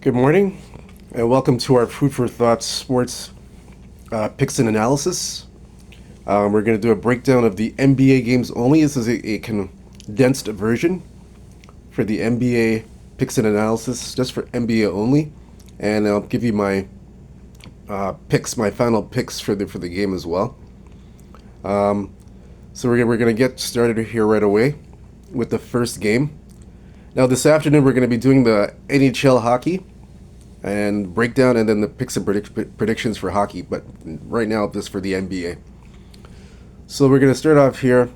Good morning, and welcome to our Food for Thought Sports Picks and Analysis. We're going to do a breakdown of the NBA games only. This is a condensed version for the NBA Picks and Analysis, just for NBA only. And I'll give you my picks, my final picks for the game as well. So we're going to get started here right away with the first game. Now this afternoon we're going to be doing the NHL hockey and breakdown, and then the picks and predictions for hockey. But right now, this for the NBA. So we're going to start off here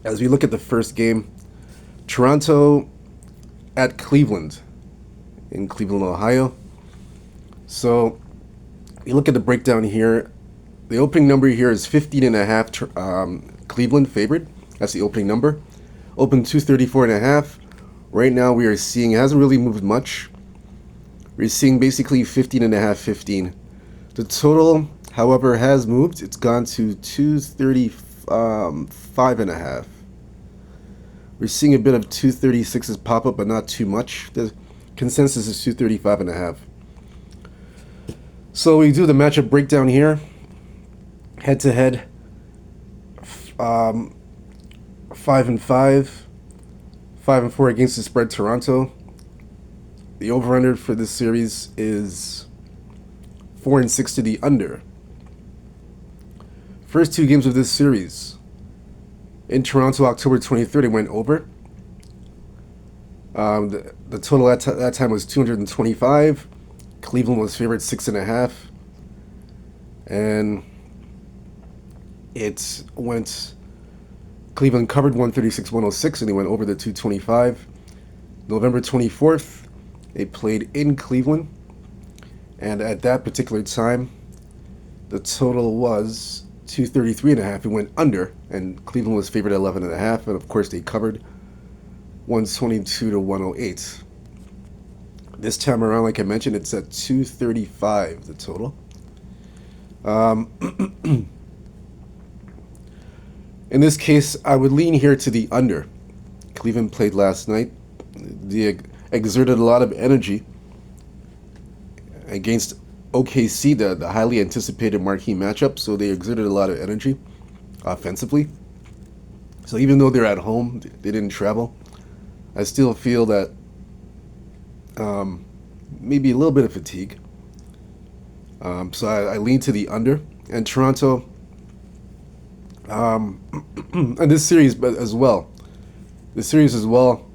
as we look at the first game. Toronto at Cleveland in Cleveland, Ohio. So you look at the breakdown here. The opening number here is 15.5. Cleveland favored. That's the opening number. Open 234.5. Right now we are seeing it hasn't really moved much. We're seeing basically 15.5, 15. The total, however, has moved. It's gone to 235.5. We're seeing a bit of 236s pop up, but not too much. The consensus is 235.5. So we do the matchup breakdown here. Head to head, 5-5, 5-4 against the spread. Toronto. The over-under for this series is 4-6 to the under. First two games of this series. In Toronto, October 23rd, it went over. The total at that time was 225. Cleveland was favored 6.5. And it went... Cleveland covered 136-106, and they went over the 225. November 24th, they played in Cleveland, and at that particular time, the total was 233.5. It went under, and Cleveland was favored at 11.5, and of course they covered 122-108. This time around, like I mentioned, it's at 235, the total. In this case, I would lean here to the under. Cleveland played last night. They exerted a lot of energy against OKC, the highly anticipated marquee matchup. So they exerted a lot of energy offensively. So even though they're at home, they didn't travel. I still feel that maybe a little bit of fatigue. So I lean to the under. And Toronto, and this series as well. The series as well,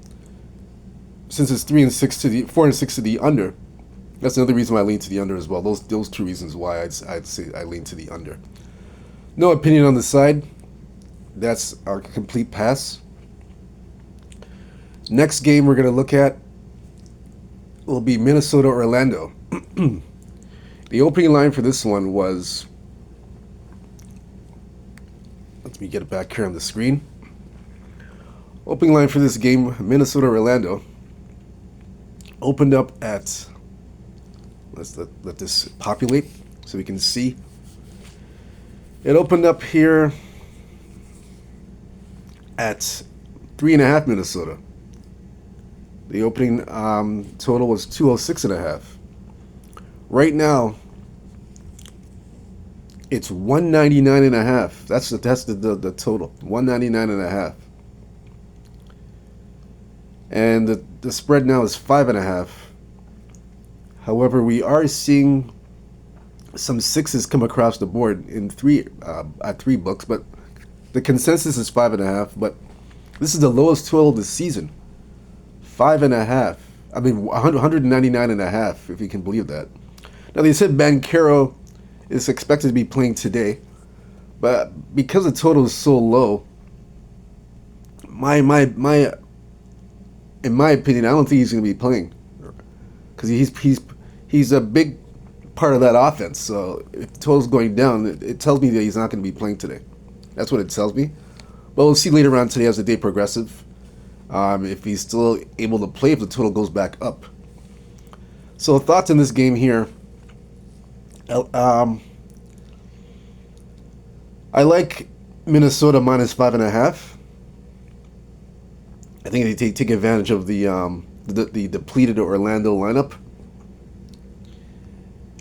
since it's 4-6 to the under, that's another reason why I lean to the under as well. Those two reasons why I'd say I lean to the under. No opinion on the side. That's our complete pass. Next game we're going to look at will be Minnesota Orlando. The opening line for this one was, let me get it back here on the screen. Opening line for this game, Minnesota Orlando, opened up at, let's let this populate so we can see. It opened up here at 3.5 Minnesota. The opening total was 206.5. Right now, it's 199.5. That's the total, 199.5. And the spread now is 5.5. However, we are seeing some sixes come across the board in at three books, but the consensus is 5.5. But this is the lowest total of the season, 5.5. I mean, 199.5, if you can believe that. Now they said Banchero is expected to be playing today, but because the total is so low, in my opinion, I don't think he's going to be playing, because he's a big part of that offense. So if the total's going down, it tells me that he's not going to be playing today. That's what it tells me. But we'll see later on today as the day progresses, if he's still able to play if the total goes back up. So thoughts on this game here. I like Minnesota minus 5.5. I think they take advantage of the depleted Orlando lineup.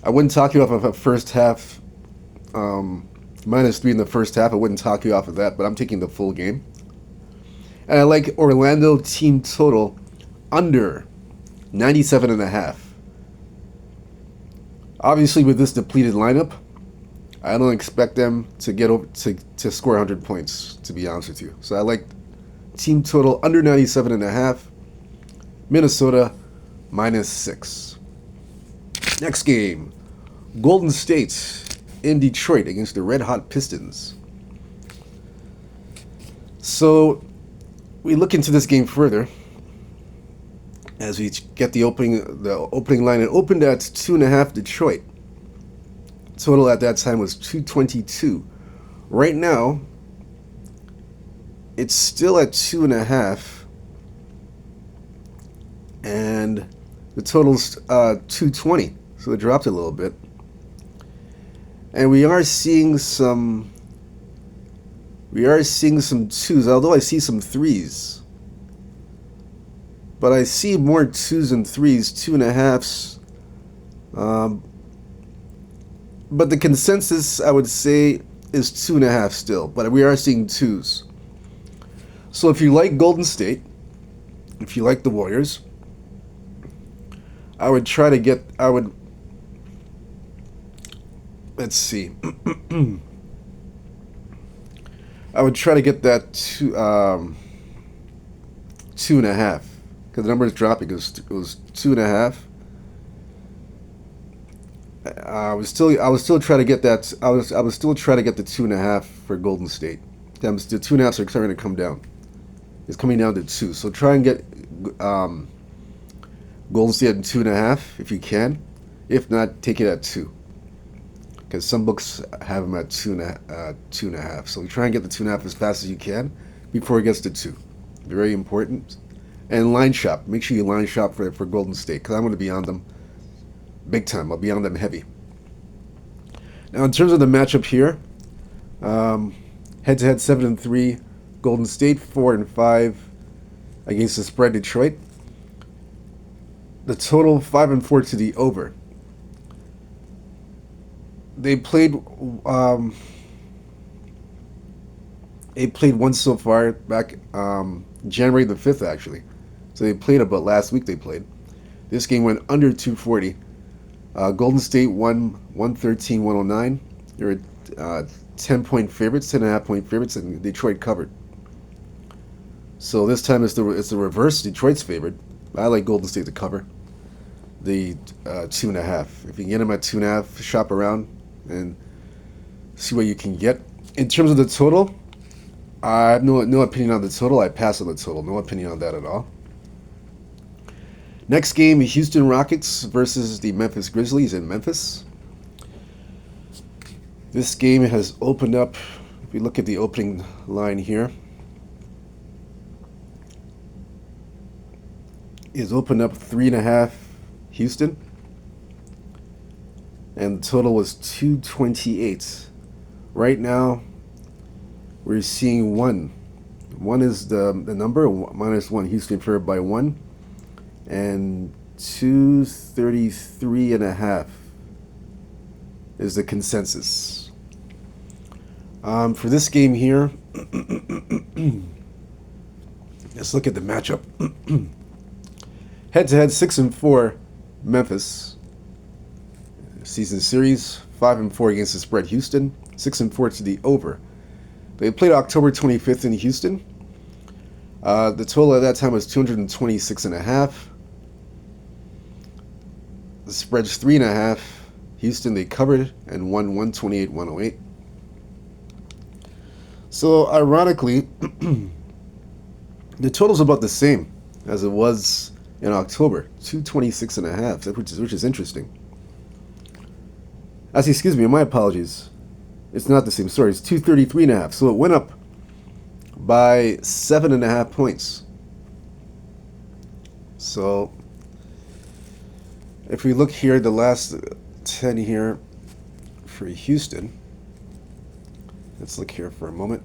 I wouldn't talk you off of a first half, -3 in the first half. I wouldn't talk you off of that, but I'm taking the full game. And I like Orlando team total under 97.5. Obviously, with this depleted lineup, I don't expect them to get over to score 100 points, to be honest with you. So I like team total under 97.5. Minnesota -6. Next game, Golden State in Detroit against the Red Hot Pistons. So we look into this game further as we get the opening line. It opened at 2.5 Detroit. Total at that time was 222. Right now, it's still at 2.5, and the total's 220. So it dropped a little bit, and we are seeing some twos. Although I see some threes, but I see more twos and threes, 2.5s. But the consensus, I would say, is 2.5 still. But we are seeing twos. So if you like Golden State, if you like the Warriors, I would try to get. Let's see. I would try to get that 2.5, because the number is dropping. It was 2.5. I was still trying to get that. I was still trying to get the 2.5 for Golden State. The 2.5s are starting to come down. It's coming down to 2. So try and get Golden State at 2.5 if you can. If not, take it at 2. Because some books have them at 2.5. So try and get the 2.5 as fast as you can before it gets to 2. Very important. And line shop. Make sure you line shop for Golden State, because I'm going to be on them big time. I'll be on them heavy. Now, in terms of the matchup here, head-to-head 7-3, Golden State 4-5 against the spread Detroit. The total 5-4 to the over. They played once so far back January the 5th, actually. So they played about last week. They played. This game went under 240. Golden State won 113-109. They were 10-point favorites, 10.5-point favorites, and Detroit covered. So this time it's the reverse. Detroit's favored. I like Golden State to cover the 2.5. If you can get them at 2.5, shop around and see what you can get. In terms of the total, I have no opinion on the total. I pass on the total. No opinion on that at all. Next game, Houston Rockets versus the Memphis Grizzlies in Memphis. This game has opened up, if we look at the opening line here, is opened up 3.5 Houston. And the total was 228. Right now, we're seeing 1. 1 is the number, -1. Houston favored by 1. And 233.5 is the consensus. For this game here, let's look at the matchup. Head-to-head 6-4 Memphis. Season series 5-4 against the spread Houston. 6-4 to the over. They played October 25th in Houston. The total at that time was 226.5. The spread's 3.5. Houston, they covered and won 128-108. So ironically, the total's about the same as it was in October, 226.5, which is interesting. Actually, excuse me, my apologies. It's not the same story. It's 233.5. So it went up by 7.5 points. So if we look here, the last 10 here for Houston. Let's look here for a moment.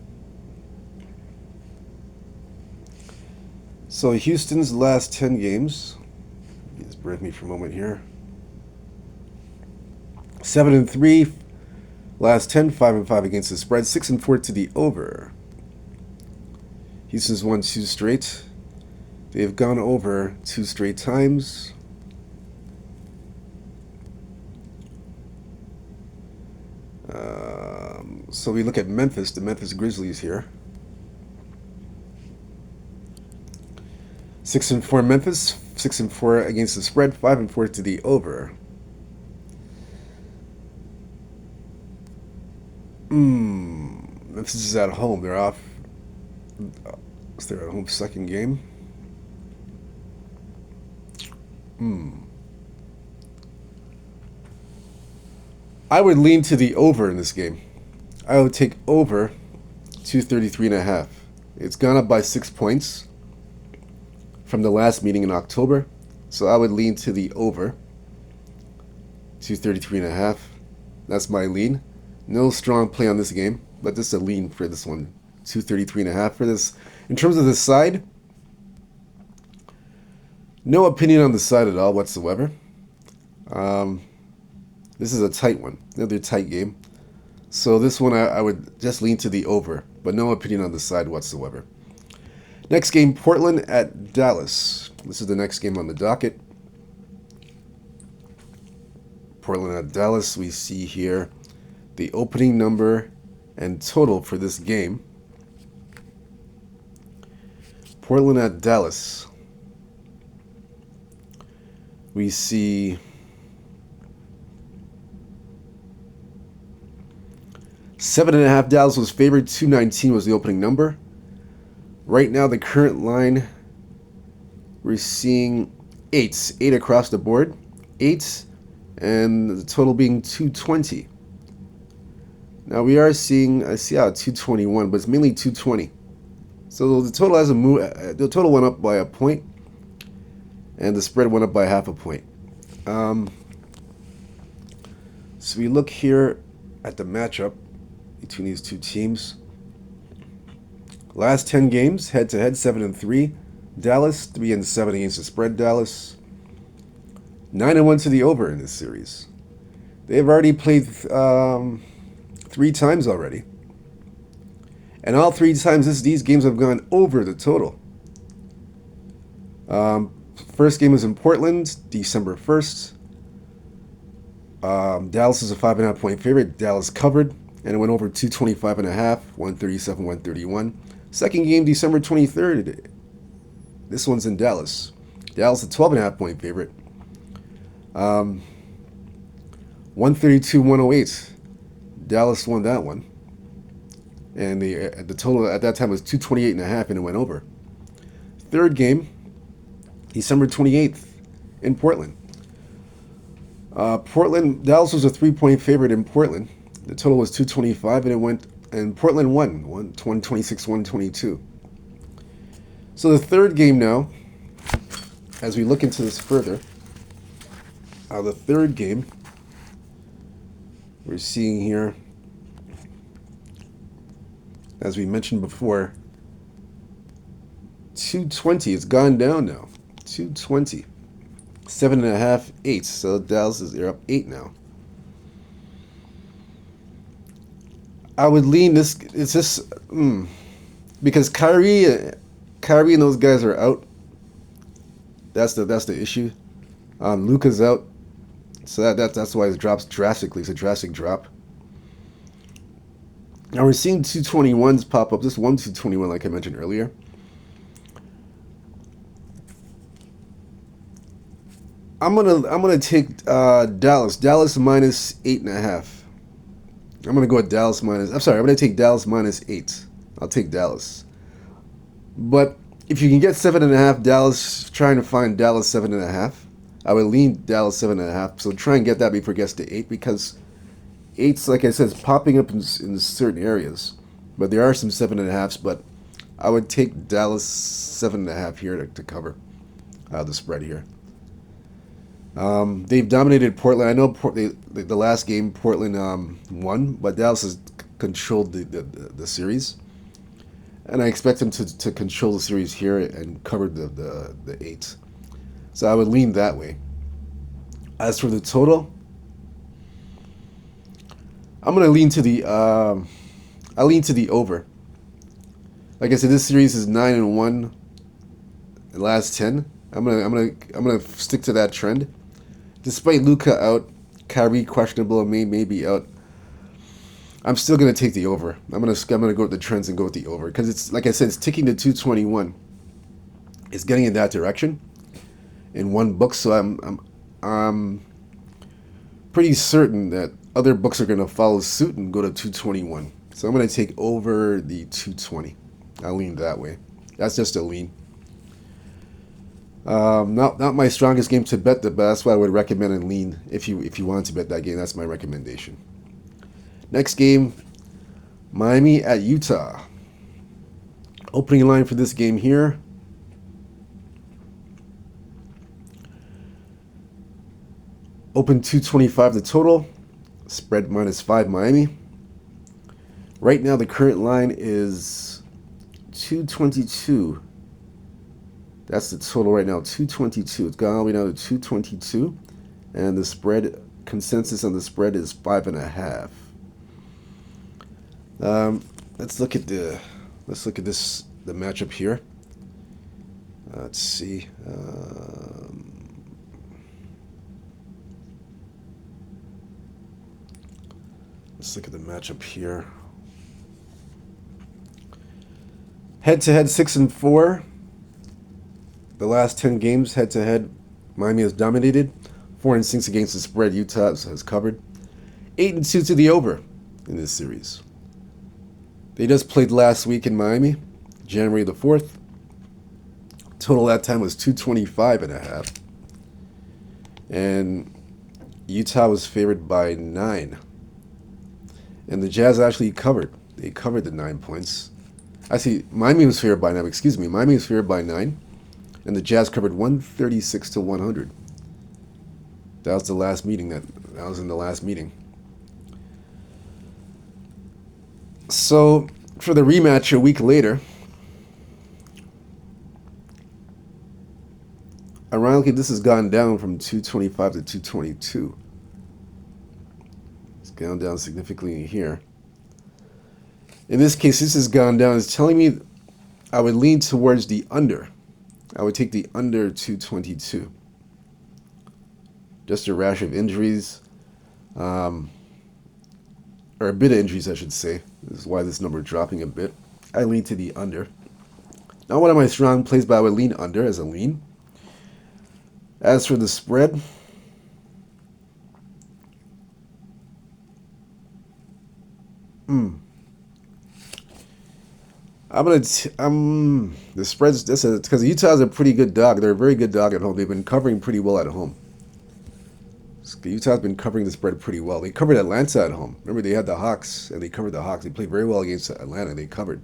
So Houston's last 10 games. Just bear with me for a moment here. 7-3. Last 10, 5-5 against the spread. 6-4 to the over. Houston's won 2 straight. They've gone over 2 straight times. So we look at Memphis, the Memphis Grizzlies here. 6-4 Memphis, 6-4 against the spread, 5-4 to the over. Memphis is at home. They're off. Is their at home second game? I would lean to the over in this game. I would take over 233.5. It's gone up by 6 points from the last meeting in October. So I would lean to the over 233.5. That's my lean. No strong play on this game, but just a lean for this one. 233.5 for this. In terms of the side, no opinion on the side at all whatsoever. This is a tight one, another tight game. So this one I would just lean to the over, but no opinion on the side whatsoever. Next game, Portland at Dallas. This is the next game on the docket. Portland at Dallas. We see here the opening number and total for this game. Portland at Dallas. We see 7.5. Dallas was favored. 219 was the opening number. Right now, the current line, we're seeing 8 across the board. 8, and the total being 220. Now we are seeing, I see 221, but it's mainly 220. So the total has a move. The total went up by a point, and the spread went up by half a point. So we look here at the matchup between these two teams. Last 10 games, head-to-head, 7-3. Dallas, 3-7 against the spread. Dallas, 9-1 to the over in this series. They've already played 3 times already. And all 3 times these games have gone over the total. First game was in Portland, December 1st. Dallas is a 5.5 point favorite. Dallas covered, and it went over 225.5, 137, 131. Second game, December 23rd. This one's in Dallas. Dallas, a 12.5 point favorite. 132, 108. Dallas won that one. And the total at that time was 228.5, and it went over. Third game, December 28th, in Portland. Dallas was a 3-point favorite in Portland. The total was 225, and Portland won 126, 122. So the third game now, as we look into this further, the third game, we're seeing here, as we mentioned before, 220. It's gone down now. 220. 7.5, 8. So Dallas they're up 8 now. I would lean this. It's just because Kyrie and those guys are out. That's the issue. Luka's out, so that's why it drops drastically. It's a drastic drop. Now we're seeing 221s pop up. This one 221, like I mentioned earlier. I'm gonna take Dallas. Dallas minus 8.5. I'm gonna go with Dallas minus. I'm sorry. I'm gonna take Dallas minus 8. I'll take Dallas. But if you can get 7.5, Dallas, trying to find Dallas 7.5. I would lean Dallas 7.5. So try and get that before it gets to 8, because 8's, like I said, is popping up in certain areas. But there are some 7.5s. But I would take Dallas 7.5 here to cover the spread here. They've dominated Portland. I know the last game Portland won, but Dallas has controlled the series, and I expect them to control the series here and cover the 8. So I would lean that way. As for the total, I'm gonna lean to the I lean to the over. Like I said, this series is 9-1 the last 10. I'm gonna stick to that trend. Despite Luka out, Kyrie questionable, may be out. I'm still gonna take the over. I'm gonna go with the trends and go with the over because it's like I said, it's ticking to 221. It's getting in that direction in one book, so I'm pretty certain that other books are gonna follow suit and go to 221. So I'm gonna take over the 220. I lean that way. That's just a lean. Not my strongest game to bet, but that's why I would recommend and lean if you want to bet that game. That's my recommendation. Next game, Miami at Utah. Opening line for this game here. Open 225 the total. Spread -5 Miami. Right now the current line is 222. That's the total right now, 222. It's gone all the way down to 222. And the spread, consensus on the spread is 5.5. Let's look at the matchup here. Let's see. Let's look at the matchup here. Head-to-head 6-4. The last 10 games head-to-head, Miami has dominated. 4-6 against the spread. Utah has covered. 8-2 to the over in this series. They just played last week in Miami, January the 4th. Total that time was 225.5. And Utah was favored by 9. And the Jazz actually covered. They covered the 9 points. Actually, Miami was favored by 9. Excuse me. Miami was favored by 9. And the Jazz covered 136 to 100. That was the last meeting. That was in the last meeting. So, for the rematch a week later, ironically, this has gone down from 225 to 222. It's gone down significantly here. In this case, this has gone down. It's telling me I would lean towards the under. I would take the under 222. Just a rash of injuries. Or a bit of injuries, I should say. This is why this number is dropping a bit. I lean to the under. Not one of my strong plays, but I would lean under as a lean. As for the spread, the spreads. This is because Utah's a pretty good dog. They're a very good dog at home. They've been covering pretty well at home. Utah's been covering the spread pretty well. They covered Atlanta at home. Remember, they had the Hawks, and they covered the Hawks. They played very well against Atlanta. They covered.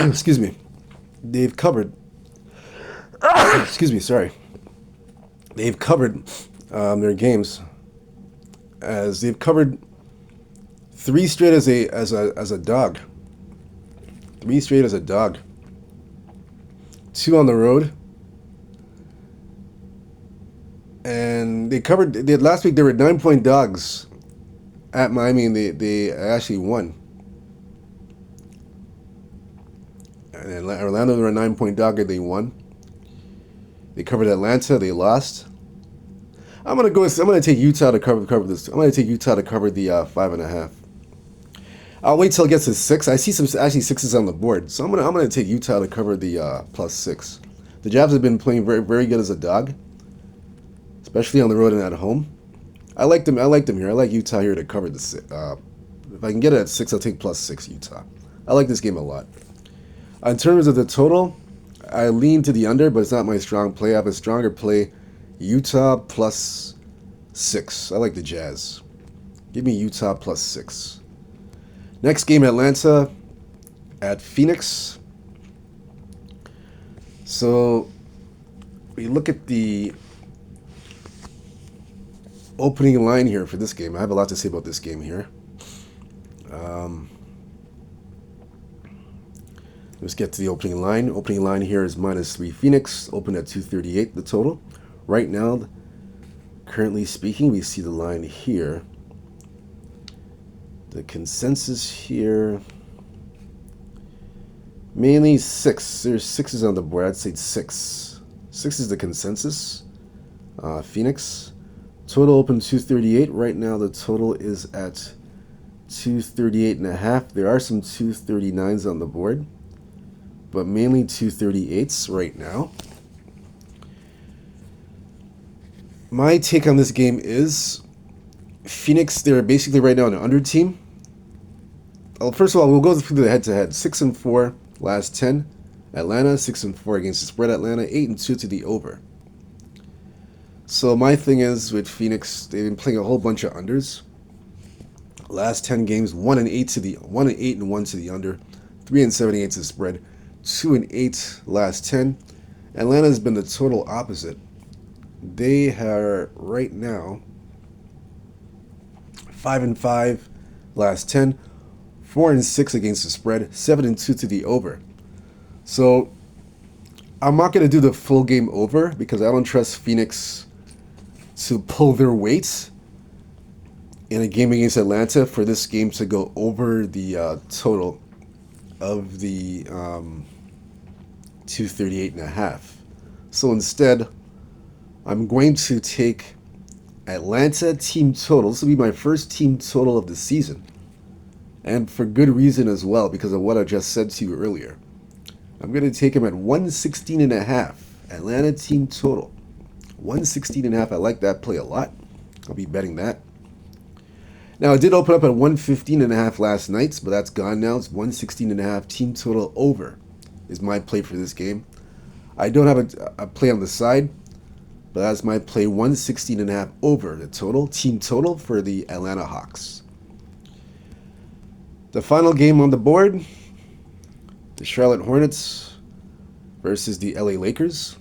Excuse me. They've covered. Excuse me. Sorry. They've covered their games as they've covered 3 straight as a dog. 3 straight as a dog. 2 on the road. And they covered. Last week they were 9-point dogs at Miami, and they actually won. And Orlando, they were a 9-point dog, and they won. They covered Atlanta, they lost. I'm gonna take Utah to cover this. I'm gonna take Utah to cover the 5.5. I'll wait till it gets to 6. I see some actually 6s on the board, so I'm gonna take Utah to cover the +6. The Jazz have been playing very very good as a dog, especially on the road and at home. I like them. I like them here. I like Utah here to cover the 6. If I can get it at 6, I'll take +6 Utah. I like this game a lot. In terms of the total, I lean to the under, but it's not my strong play. I have a stronger play, Utah +6. I like the Jazz. Give me Utah +6. Next game, Atlanta at Phoenix. So we look at the opening line here for this game. I have a lot to say about this game here. Let's get to the opening line. Opening line here is -3 Phoenix. Open at 238 the total. Right now, Currently speaking, we see the line here. The consensus here, mainly 6. There's 6s on the board. I'd say 6. 6 is the consensus. Phoenix. Total open 238. Right now the total is at 238.5. There are some 239s on the board, but mainly 238s right now. My take on this game is Phoenix, they're basically right now an under team. Well, first of all, we'll go through the head-to-head. 6-4 last 10. Atlanta 6-4 against the spread. Atlanta 8-2 to the over. So my thing is with Phoenix, they've been playing a whole bunch of unders. Last 10 games, 1-8 to the 1-8-1 to the under, 3-7 against the spread, 2-8 last 10. Atlanta's been the total opposite. They are right now 5-5 last 10, 4-6 against the spread, 7-2 to the over. So I'm not going to do the full game over because I don't trust Phoenix to pull their weight in a game against Atlanta for this game to go over the total of the 238.5. So instead, I'm going to take Atlanta team total. This will be my first team total of the season. And for good reason as well, because of what I just said to you earlier. I'm going to take him at 116.5. Atlanta team total. 116.5. I like that play a lot. I'll be betting that. Now, it did open up at 115.5 last night, but that's gone now. It's 116.5. Team total over is my play for this game. I don't have a play on the side, but that's my play. 116.5 over the total. Team total for the Atlanta Hawks. The final game on the board, the Charlotte Hornets versus the LA Lakers.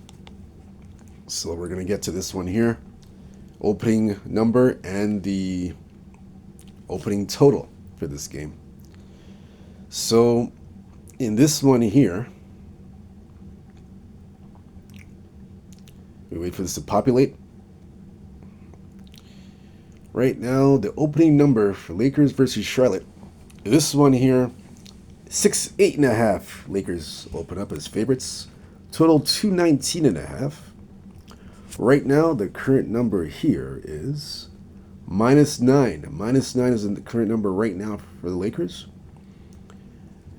So we're going to get to this one here. Opening number and the opening total for this game. So in this one here, we wait for this to populate. Right now, the opening number for Lakers versus Charlotte. This one here, 8.5. Lakers open up as favorites. Total 219.5. Right now, the current number here is -9. -9 is the current number right now for the Lakers.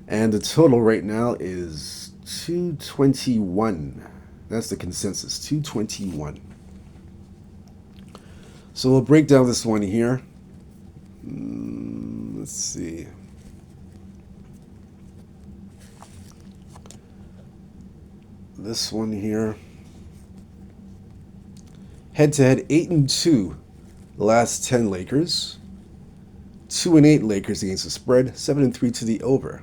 And the total right now is 221. That's the consensus, 221. So we'll break down this one here. Let's see. This one here. Head-to-head, 8-2. The last 10 Lakers. 2-8 Lakers against the spread. 7-3 to the over.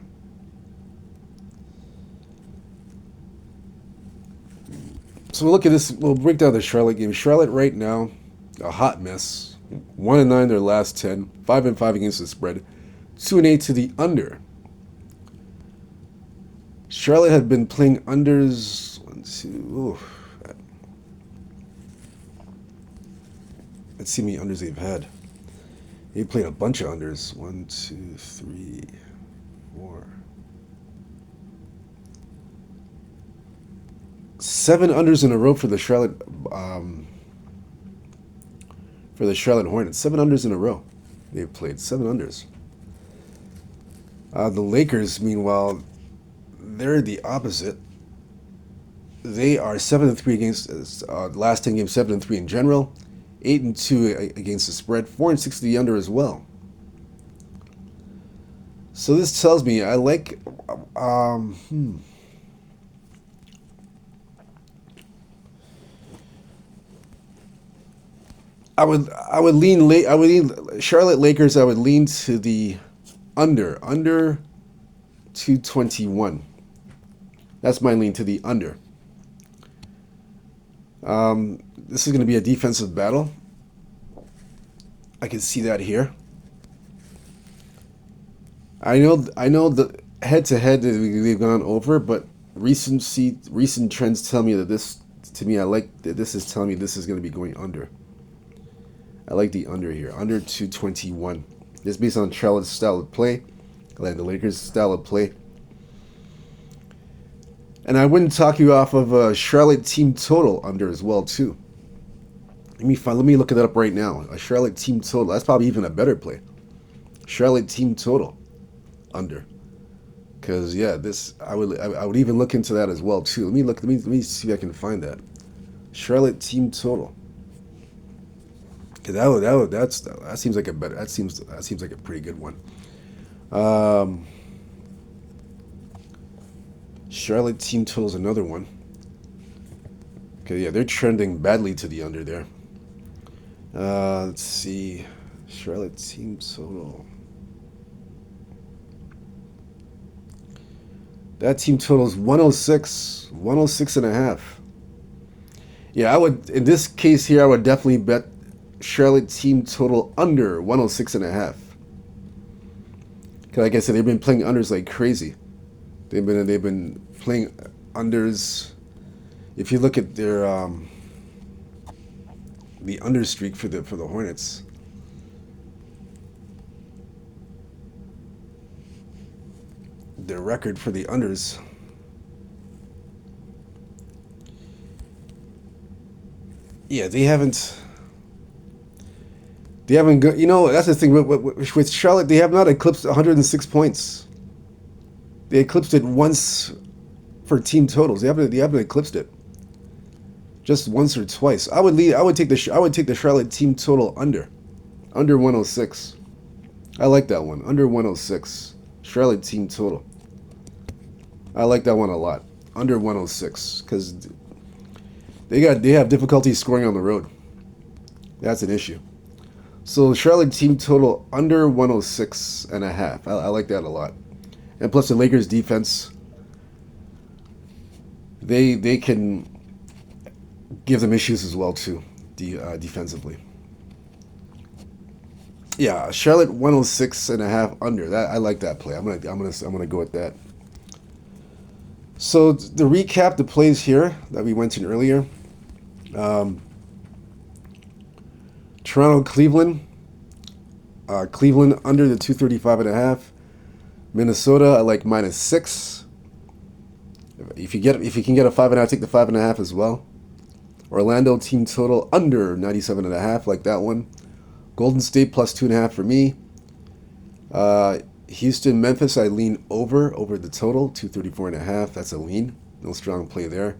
So we'll look at this. We'll break down the Charlotte game. Charlotte right now, a hot mess. 1-9 their last 10. 5-5 against the spread. 2-8 to the under. Charlotte had been playing unders. 1, 2. Oof. Let's see how many unders they've had. They played a bunch of unders. 1, 2, 3, 4. 7 unders in a row for the Charlotte Hornets. 7 unders in a row. They've played 7 unders. The Lakers, meanwhile, they're the opposite. They are 7-3 against last 10 games. 7-3 in general. 8-2 against the spread. 4-6 to the under as well. So this tells me I like. I would lean Charlotte Lakers. I would lean to the under 221. That's my lean, to the under. This is going to be a defensive battle. I can see that here. I know the head-to-head they've gone over, but recent trends tell me that this. To me, I like that this is telling me this is going to be going under. I like the under here. Under 221. Just based on Charlotte's style of play. I like the Lakers' style of play. And I wouldn't talk you off of a Charlotte team total under as well too. Let me look it up right now. A Charlotte team total. That's probably even a better play. Charlotte team total under. Because yeah, I would even look into that as well too. Let me see if I can find that. Charlotte team total. Cause that seems like a better that seems like a pretty good one. Charlotte team total is another one. Okay, yeah, they're trending badly to the under there. Let's see, Charlotte team total. That team total is 106, 106 and a half. Yeah, I would, in this case here, I would definitely bet Charlotte team total under 106 and a half. Because like I said, they've been playing unders like crazy. They've been playing unders. If you look at their the under streak for the Hornets, their record for the unders. Yeah, they haven't. They haven't go, you know, that's the thing with Charlotte. They have not eclipsed 106 points. They eclipsed it once for team totals. They haven't eclipsed it. Just once or twice. I would take the Charlotte team total under 106. I like that one. Under 106. Charlotte team total. I like that one a lot. Under 106 cuz they have difficulty scoring on the road. That's an issue. So Charlotte team total under 106 and a half. I like that a lot. And plus the Lakers defense, they can give them issues as well too, defensively. Yeah, Charlotte 106 and a half under. That I like that play. I'm gonna go with that. So to recap the plays here that we went in earlier. Toronto, Cleveland. Cleveland under the 235 and a half. Minnesota, I like -6. If you can get a 5.5, take the 5.5 as well. Orlando team total under 97 and a half, like that one. Golden State plus 2.5 for me. Houston, Memphis, I lean over the total 234 and a half. That's a lean. No strong play there.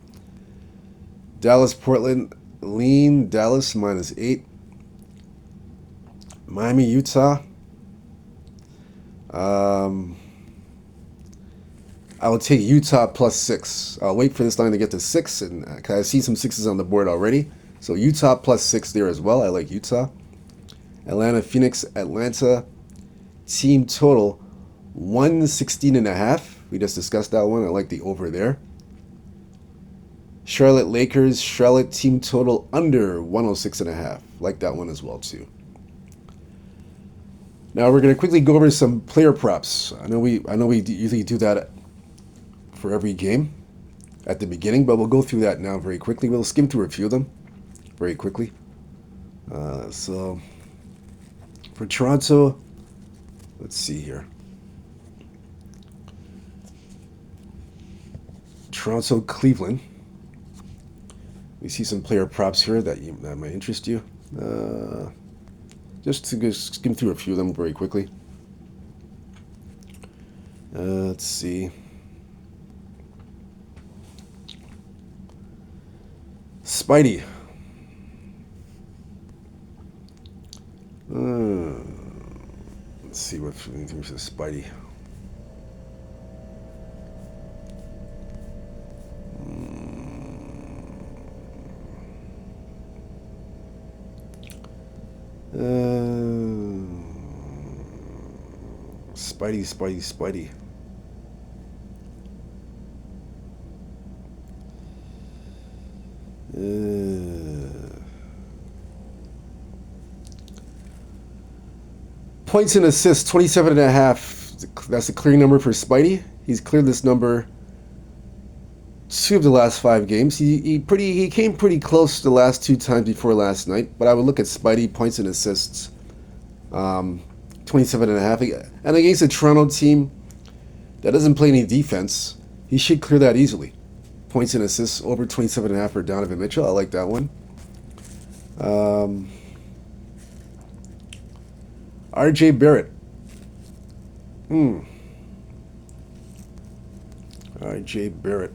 Dallas, Portland, lean Dallas -8. Miami, Utah. I will take Utah +6. I'll wait for this line to get to 6, and I see some 6s on the board already. So Utah +6 there as well. I like Utah. Atlanta, Phoenix, Atlanta. Team total 116 and a half. We just discussed that one. I like the over there. Charlotte, Lakers. Charlotte team total under 106 and a half. Like that one as well too. Now we're going to quickly go over some player props. I know we usually do that for every game at the beginning, but we'll go through that now very quickly. We'll skim through a few of them very quickly. So for Toronto, let's see here. Toronto, Cleveland. We see some player props here that might interest you. Just to skim through a few of them very quickly. Let's see. Spidey. Let's see what anything says Spidey. Spidey. Points and assists, 27 and a half. That's a clear number for Spidey. He's cleared this number 2 of the last 5 games. He came pretty close the last 2 times before last night, but I would look at Spidey points and assists. 27.5. And against a Toronto team that doesn't play any defense, he should clear that easily. Points and assists over 27.5 for Donovan Mitchell. I like that one. RJ Barrett. RJ Barrett.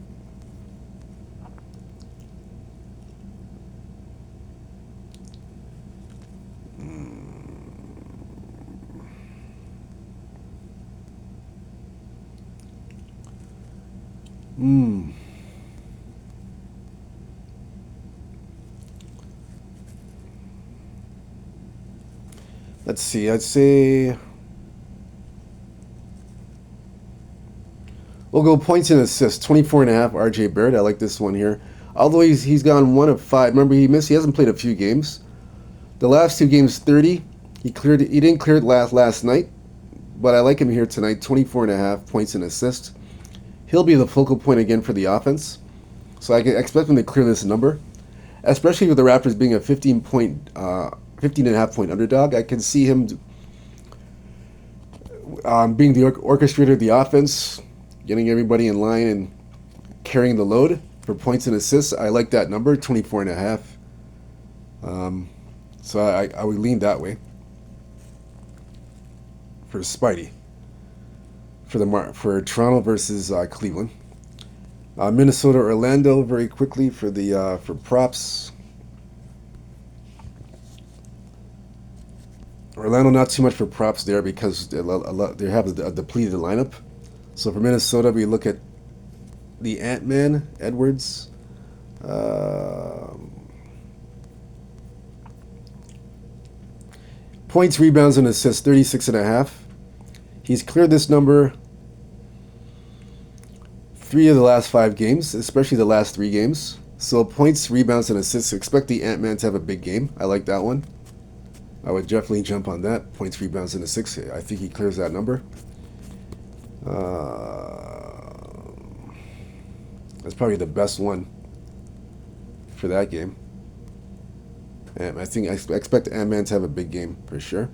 Let's see. I'd say we'll go points and assists. 24.5. RJ Barrett. I like this one here. Although he's gone 1 of 5. Remember he hasn't played a few games. The last 2 games 30. He didn't clear it last night, but I like him here tonight. 24.5 points and assists. He'll be the focal point again for the offense. So I can expect him to clear this number, especially with the Raptors being a 15.5 point underdog. I can see him being the orchestrator of the offense, getting everybody in line and carrying the load for points and assists. I like that number, 24.5. So I would lean that way for Spidey. For Toronto versus Cleveland. Minnesota, Orlando, very quickly for props. Orlando, not too much for props there because they have a depleted lineup. So for Minnesota, we look at the Ant-Man, Edwards. Points, rebounds, and assists, 36.5. He's cleared this number 3 of the last 5 games, especially the last 3 games. So points, rebounds, and assists. Expect the Ant-Man to have a big game. I like that one. I would definitely jump on that. Points, rebounds, and assists. I think he clears that number. That's probably the best one for that game. And I expect Ant-Man to have a big game for sure.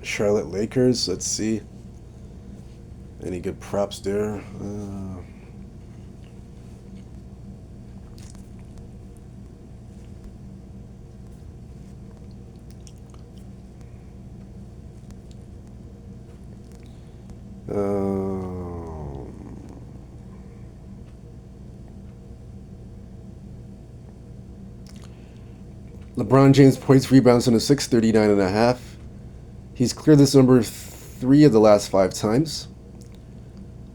Charlotte Lakers. Let's see. Any good props there? LeBron James points, rebounds, and assists, 39.5. He's cleared this number 3 of the last 5 times.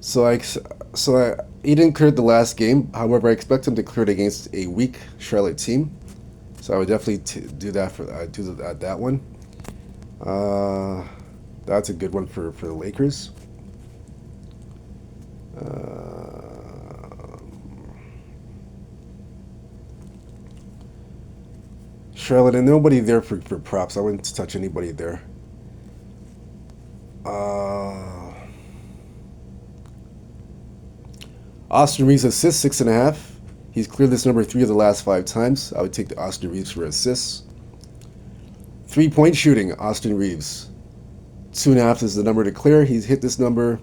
He didn't clear it the last game. However, I expect him to clear it against a weak Charlotte team. So I would definitely do that for that one. That's a good one for the Lakers. Charlotte, and nobody there for props. I wouldn't touch anybody there. Austin Reeves assists, 6.5. He's cleared this number 3 of the last 5 times. I would take the Austin Reeves for assists. 3-point shooting, Austin Reeves. 2.5 is the number to clear. He's hit this number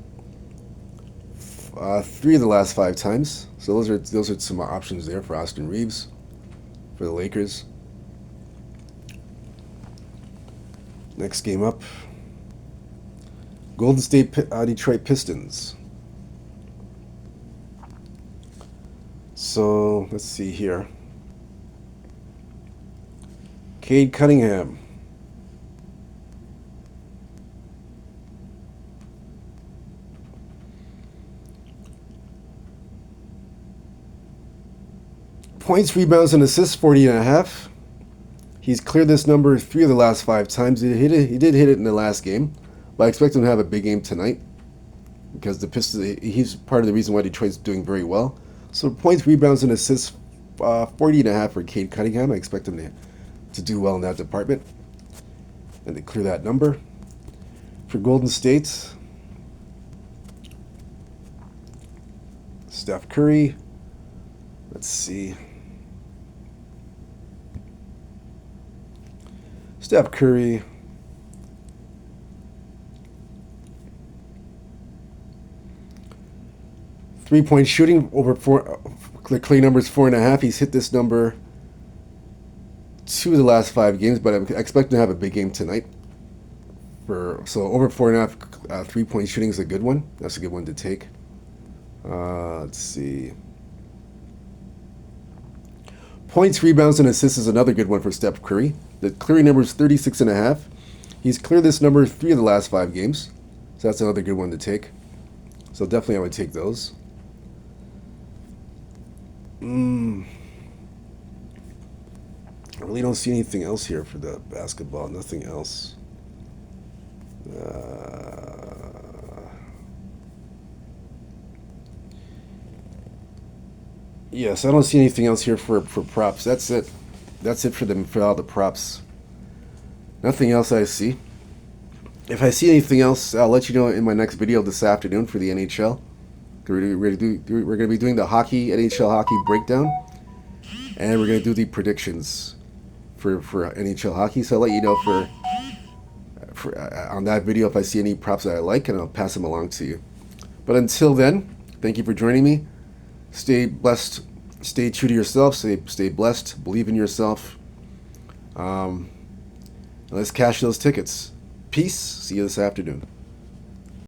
3 of the last 5 times. So those are some options there for Austin Reeves for the Lakers. Next game up, Golden State, Detroit Pistons. So let's see here. Cade Cunningham. Points, rebounds, and assists, 40.5. He's cleared this number 3 of the last 5 times. He did hit it in the last game, but I expect him to have a big game tonight because the Pistons. He's part of the reason why Detroit's doing very well. So points, rebounds, and assists, 40.5 for Cade Cunningham. I expect him to do well in that department and to clear that number. For Golden State, Steph Curry. Let's see. Steph Curry. Three-point shooting over four. The clear number is 4.5. He's hit this number 2 of the last 5 games, but I'm expecting to have a big game tonight. So over 4.5 3-point shooting is a good one. That's a good one to take. Let's see. Points, rebounds, and assists is another good one for Steph Curry. The clearing number is 36.5. He's cleared this number 3 of the last 5 games. So that's another good one to take. So definitely I would take those. I really don't see anything else here for the basketball. Nothing else. Yes, I don't see anything else here for props. That's it. That's it for all the props. Nothing else I see. If I see anything else, I'll let you know in my next video this afternoon for the NHL. We're going to be doing the NHL hockey breakdown, and we're going to do the predictions for NHL hockey. So I'll let you know on that video if I see any props that I like, and I'll pass them along to you. But until then, thank you for joining me. Stay blessed. Stay true to yourself. Stay blessed. Believe in yourself. Let's cash those tickets. Peace. See you this afternoon.